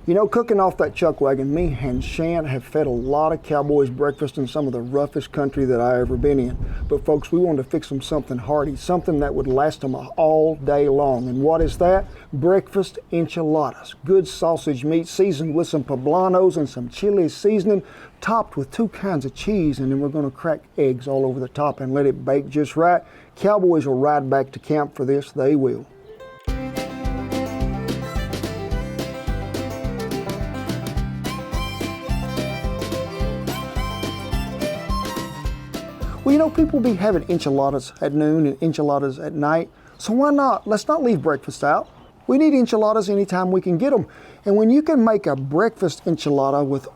You know, cooking off that chuck wagon, me and Shan have fed a lot of cowboys breakfast in some of the roughest country that I ever been in. But folks, we wanted to fix them something hearty, something that would last them all day long. And what is that? Breakfast enchiladas. Good sausage meat seasoned with some poblanos and some chili seasoning, topped with 2 kinds of cheese, and then we're gonna crack eggs all over the top and let it bake just right. Cowboys will ride back to camp for this, they will. Well, you know, people be having enchiladas at noon and enchiladas at night, so why not? Let's not leave breakfast out. We need enchiladas anytime we can get them. And when you can make a breakfast enchilada with,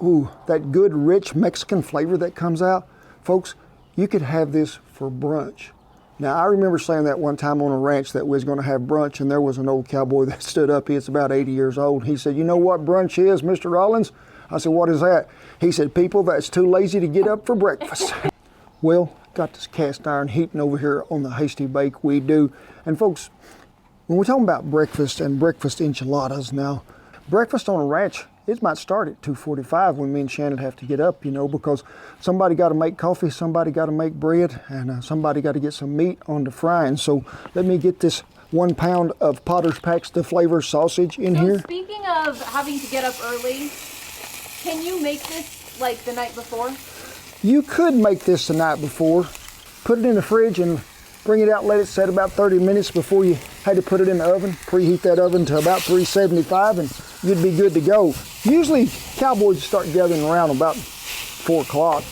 that good rich Mexican flavor that comes out, folks, you could have this for brunch. Now, I remember saying that one time on a ranch that we was gonna have brunch, and there was an old cowboy that stood up. He's about 80 years old. He said, "You know what brunch is, Mr. Rollins?" I said, "What is that?" He said, "People that's too lazy to get up for breakfast." Well, got this cast iron heating over here on the hasty bake we do. And folks, when we're talking about breakfast and breakfast enchiladas now, breakfast on a ranch, it might start at 2:45 when me and Shannon have to get up, you know, because somebody got to make coffee, somebody got to make bread, and somebody got to get some meat on the frying. So let me get this 1 pound of Potter's Packs the Flavor sausage in here. Speaking of having to get up early, can you make this like the night before? You could make this the night before, put it in the fridge and bring it out, let it set about 30 minutes before you had to put it in the oven. Preheat that oven to about 375 and you'd be good to go. Usually cowboys start gathering around about 4 o'clock.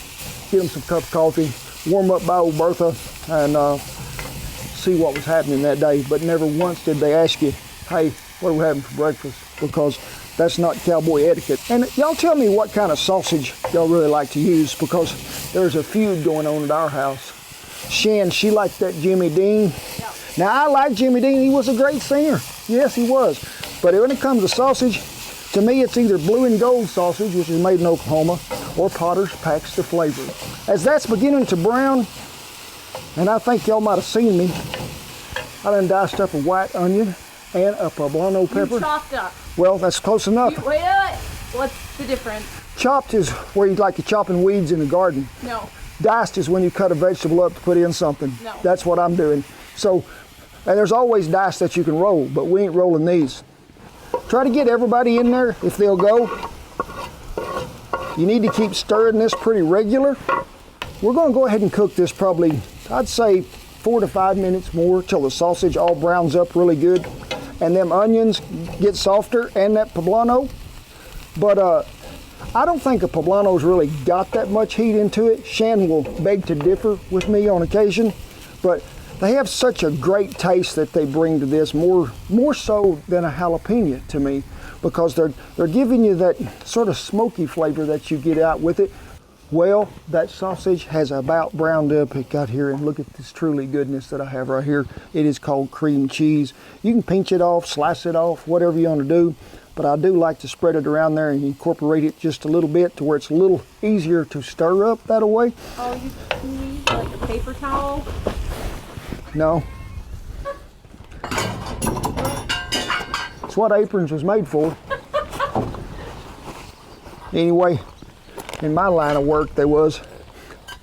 Get them some cup of coffee, warm up by old Bertha, and see what was happening that day. But never once did they ask you, "Hey, what are we having for breakfast?" Because that's not cowboy etiquette. And y'all tell me what kind of sausage y'all really like to use, because there's a feud going on at our house. Shan, she liked that Jimmy Dean. Yeah. Now, I like Jimmy Dean. He was a great singer. Yes, he was. But when it comes to sausage, to me, it's either blue and gold sausage, which is made in Oklahoma, or Potter's Packs the Flavor. As that's beginning to brown, and I think y'all might have seen me, I done diced up a white onion and a poblano pepper. You chopped up. Well, that's close enough. Wait. What's the difference? Chopped is where you like to chopping weeds in the garden. No. Diced is when you cut a vegetable up to put in something. No. That's what I'm doing. So, and there's always dice that you can roll, but we ain't rolling these. Try to get everybody in there if they'll go. You need to keep stirring this pretty regular. We're gonna go ahead and cook this probably, I'd say 4 to 5 minutes more till the sausage all browns up really good and them onions get softer and that poblano. But I don't think a poblano's really got that much heat into it. Shan will beg to differ with me on occasion, but they have such a great taste that they bring to this, more so than a jalapeno to me, because they're giving you that sort of smoky flavor that you get out with it. Well, that sausage has about browned up. It got here, and look at this truly goodness that I have right here. It is called cream cheese. You can pinch it off, slice it off, whatever you want to do, but I do like to spread it around there and incorporate it just a little bit to where it's a little easier to stir up that way. Oh, you can use like a paper towel? No. It's what aprons was made for. Anyway, in my line of work, there was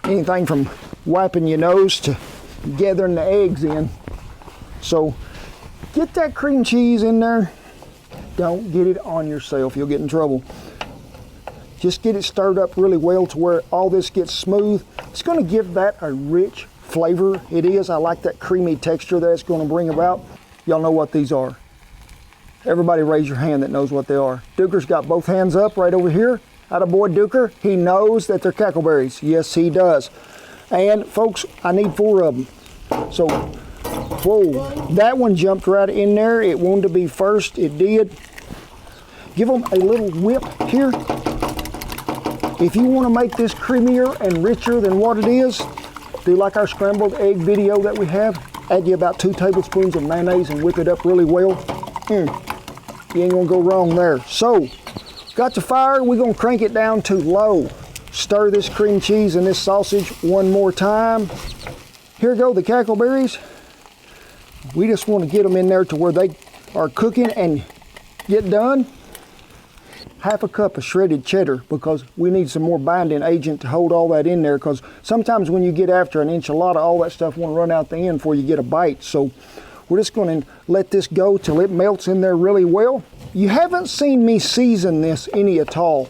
anything from wiping your nose to gathering the eggs in. So get that cream cheese in there. Don't get it on yourself, you'll get in trouble. Just get it stirred up really well to where all this gets smooth. It's gonna give that a rich flavor. It is. I like that creamy texture that it's gonna bring about. Y'all know what these are. Everybody raise your hand that knows what they are. Duker's got both hands up right over here. Attaboy Duker, he knows that they're cackleberries. Yes, he does. And folks, I need 4 of them. So, whoa, that one jumped right in there. It wanted to be first, it did. Give them a little whip here. If you want to make this creamier and richer than what it is, do like our scrambled egg video that we have. Add you about 2 tablespoons of mayonnaise and whip it up really well. You ain't gonna go wrong there. So, got the fire, we're gonna crank it down to low. Stir this cream cheese and this sausage one more time. Here go the cackleberries. We just want to get them in there to where they are cooking and get done. half a cup of shredded cheddar because we need some more binding agent to hold all that in there, because sometimes when you get after an enchilada, all that stuff won't run out the end before you get a bite. So we're just going to let this go till it melts in there really well. You haven't seen me season this any at all.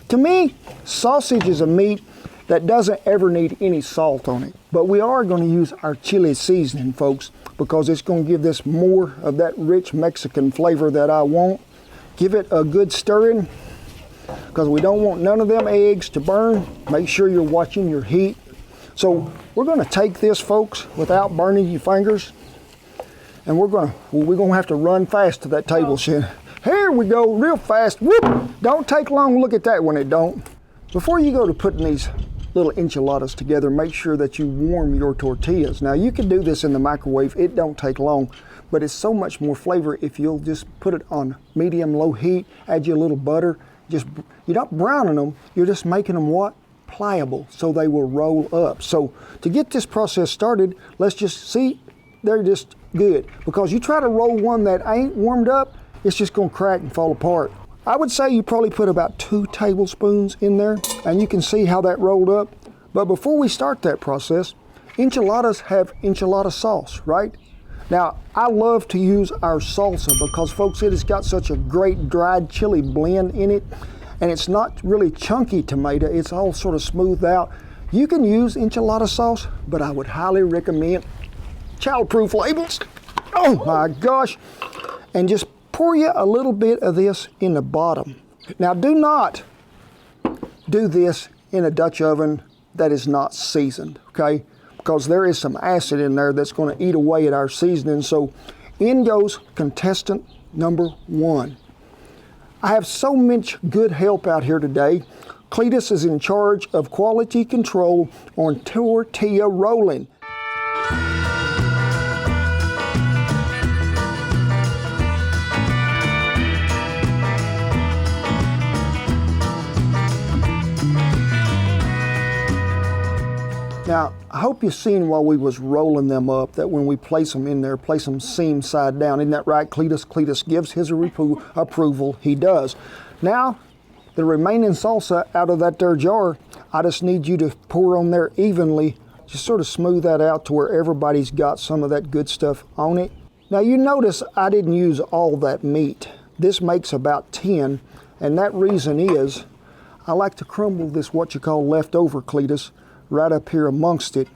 To me, sausage is a meat that doesn't ever need any salt on it. But we are going to use our chili seasoning, folks, because it's going to give this more of that rich Mexican flavor that I want. Give it a good stirring, because we don't want none of them eggs to burn. Make sure you're watching your heat. So we're going to take this, folks, without burning your fingers, and we're going to have to run fast to that table shed. Here we go, real fast. Whoop! Don't take long. Look at that when it don't. Before you go to putting these little enchiladas together, make sure that you warm your tortillas. Now you can do this in the microwave, it don't take long, but it's so much more flavor if you'll just put it on medium low heat, add you a little butter. Just, you're not browning them, you're just making them what? Pliable, so they will roll up. So to get this process started, let's just see, they're just good. Because you try to roll one that ain't warmed up, it's just gonna crack and fall apart. I would say you probably put about 2 tablespoons in there, and you can see how that rolled up. But before we start that process, enchiladas have enchilada sauce, right? Now, I love to use our salsa because, folks, it has got such a great dried chili blend in it, and it's not really chunky tomato, it's all sort of smoothed out. You can use enchilada sauce, but I would highly recommend child-proof labels. Oh my gosh. And just pour you a little bit of this in the bottom. Now do not do this in a Dutch oven that is not seasoned, okay? Because there is some acid in there that's going to eat away at our seasoning. So in goes contestant number 1. I have so much good help out here today. Cletus is in charge of quality control on tortilla rolling. Now, I hope you've seen while we was rolling them up that when we place them in there, place them seam side down. Isn't that right, Cletus? Cletus gives his approval. He does. Now, the remaining salsa out of that there jar, I just need you to pour on there evenly. Just sort of smooth that out to where everybody's got some of that good stuff on it. Now, you notice I didn't use all that meat. This makes about 10, and that reason is I like to crumble this what you call leftover, Cletus, right up here amongst it.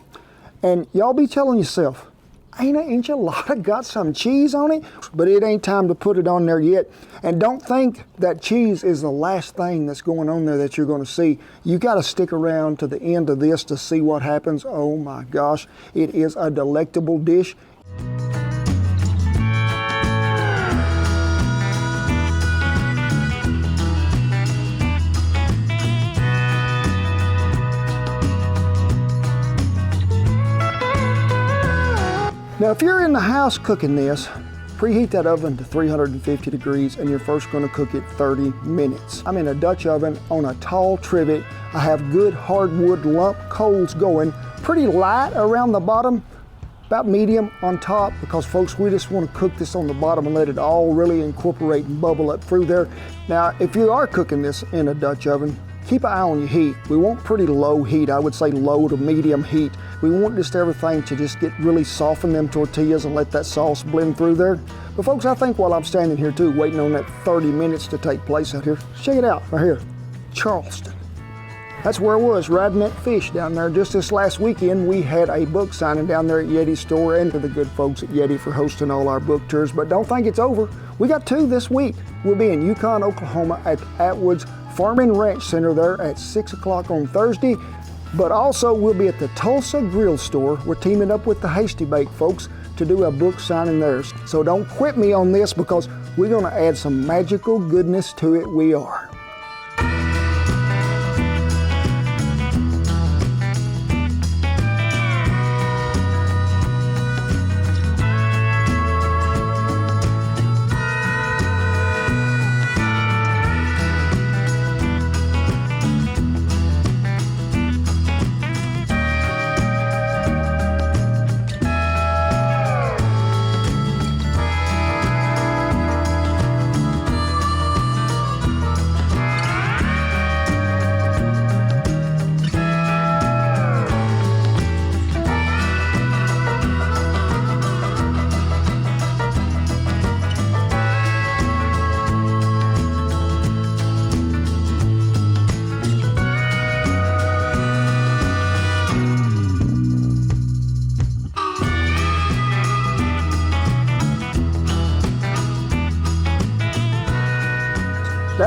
And y'all be telling yourself, ain't an enchilada got some cheese on it? But it ain't time to put it on there yet. And don't think that cheese is the last thing that's going on there that you're going to see. You got to stick around to the end of this to see what happens. Oh my gosh, it is a delectable dish. Now, if you're in the house cooking this, preheat that oven to 350 degrees and you're first going to cook it 30 minutes. I'm in a Dutch oven on a tall trivet. I have good hardwood lump coals going, pretty light around the bottom, about medium on top, because folks, we just want to cook this on the bottom and let it all really incorporate and bubble up through there. Now, if you are cooking this in a Dutch oven, keep an eye on your heat. We want pretty low heat. I would say low to medium heat. We want just everything to just get really soften them tortillas and let that sauce blend through there. But folks, I think while I'm standing here too, waiting on that 30 minutes to take place out here, check it out right here, Charleston. That's where I was, riding that fish down there. Just this last weekend, we had a book signing down there at Yeti store, and to the good folks at Yeti for hosting all our book tours. But don't think it's over. We got 2 this week. We'll be in Yukon, Oklahoma at Atwood's Farm and Ranch Center there at 6 o'clock on Thursday. But also we'll be at the Tulsa Grill Store. We're teaming up with the Hasty Bake folks to do a book signing there. So don't quit me on this, because we're going to add some magical goodness to it. We are.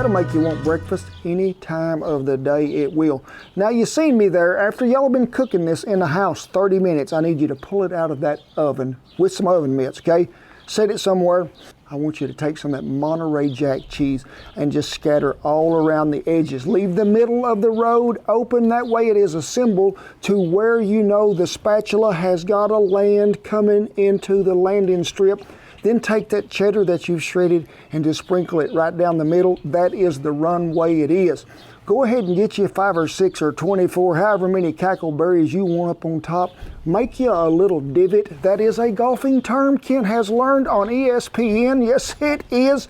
That'll make you want breakfast any time of the day, it will. Now you seen me there, after y'all have been cooking this in the house 30 minutes, I need you to pull it out of that oven with some oven mitts, okay? Set it somewhere. I want you to take some of that Monterey Jack cheese and just scatter all around the edges. Leave the middle of the road open, that way it is a symbol to where you know the spatula has got to land coming into the landing strip. Then take that cheddar that you've shredded and just sprinkle it right down the middle. That is the runway it is. Go ahead and get you 5 or 6 or 24, however many cackleberries you want up on top. Make you a little divot. That is a golfing term Ken has learned on ESPN. Yes, it is.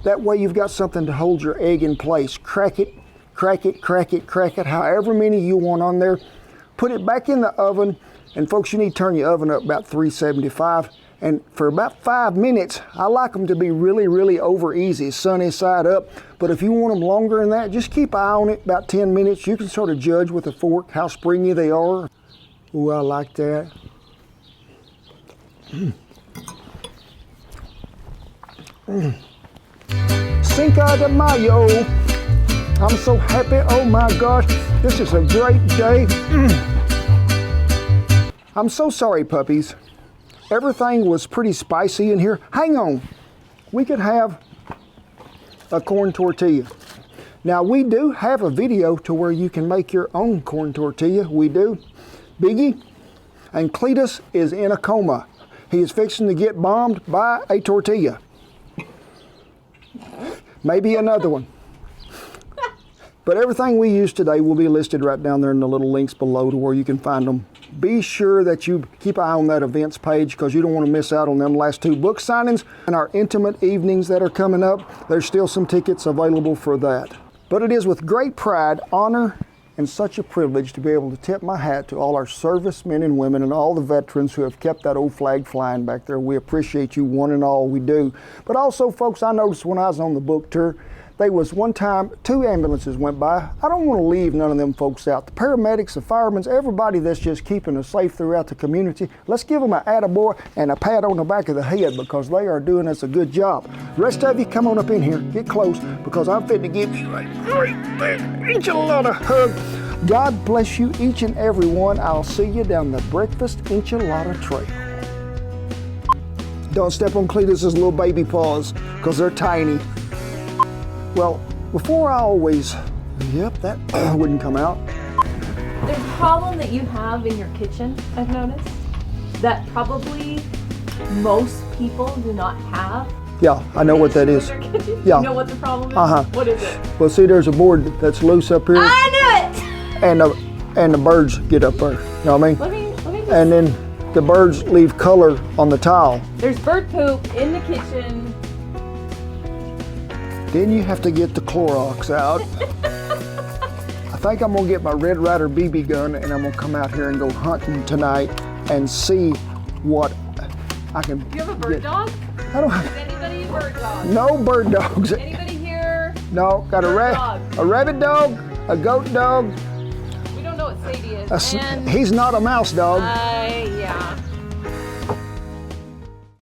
That way you've got something to hold your egg in place. Crack it, crack it, crack it, crack it, however many you want on there. Put it back in the oven. And folks, you need to turn your oven up about 375. And for about 5 minutes, I like them to be really, really over easy, sunny side up. But if you want them longer than that, just keep an eye on it, about 10 minutes. You can sort of judge with a fork how springy they are. Ooh, I like that. Cinco de Mayo. I'm so happy, oh my gosh. This is a great day. I'm so sorry, puppies. Everything was pretty spicy in here. Hang on. We could have a corn tortilla. Now we do have a video to where you can make your own corn tortilla. We do. Biggie and Cletus is in a coma. He is fixing to get bombed by a tortilla. Maybe another one. But everything we use today will be listed right down there in the little links below to where you can find them. Be sure that you keep an eye on that events page because you don't want to miss out on them last 2 book signings and our intimate evenings that are coming up. There's still some tickets available for that. But it is with great pride, honor, and such a privilege to be able to tip my hat to all our servicemen and women and all the veterans who have kept that old flag flying back there. We appreciate you one and all, we do. But also, folks, I noticed when I was on the book tour, there was one time 2 ambulances went by. I don't want to leave none of them folks out. The paramedics, the firemen, everybody that's just keeping us safe throughout the community, let's give them an attaboy and a pat on the back of the head because they are doing us a good job. The rest of you, come on up in here, get close, because I'm fit to give you a great big enchilada hug. God bless you, each and every one. I'll see you down the breakfast enchilada trail. Don't step on Cletus's little baby paws because they're tiny. Well, before I always, yep, that wouldn't come out. There's a problem that you have in your kitchen, I've noticed, that probably most people do not have. Yeah, I know what that is. Yeah. You know what the problem is? Uh-huh. What is it? Well, see, there's a board that's loose up here. I knew it! And the birds get up there. You know what I mean? Let me just... And then the birds leave color on the tile. There's bird poop in the kitchen. Then you have to get the Clorox out. I think I'm gonna get my Red Ryder BB gun and I'm gonna come out here and go hunting tonight and see what I can get. Do you have a bird dog? I don't Is have anybody a bird dog? no bird dogs. Anybody here? No, got a rabbit dog, a goat dog. We don't know what Sadie is. And He's not a mouse dog.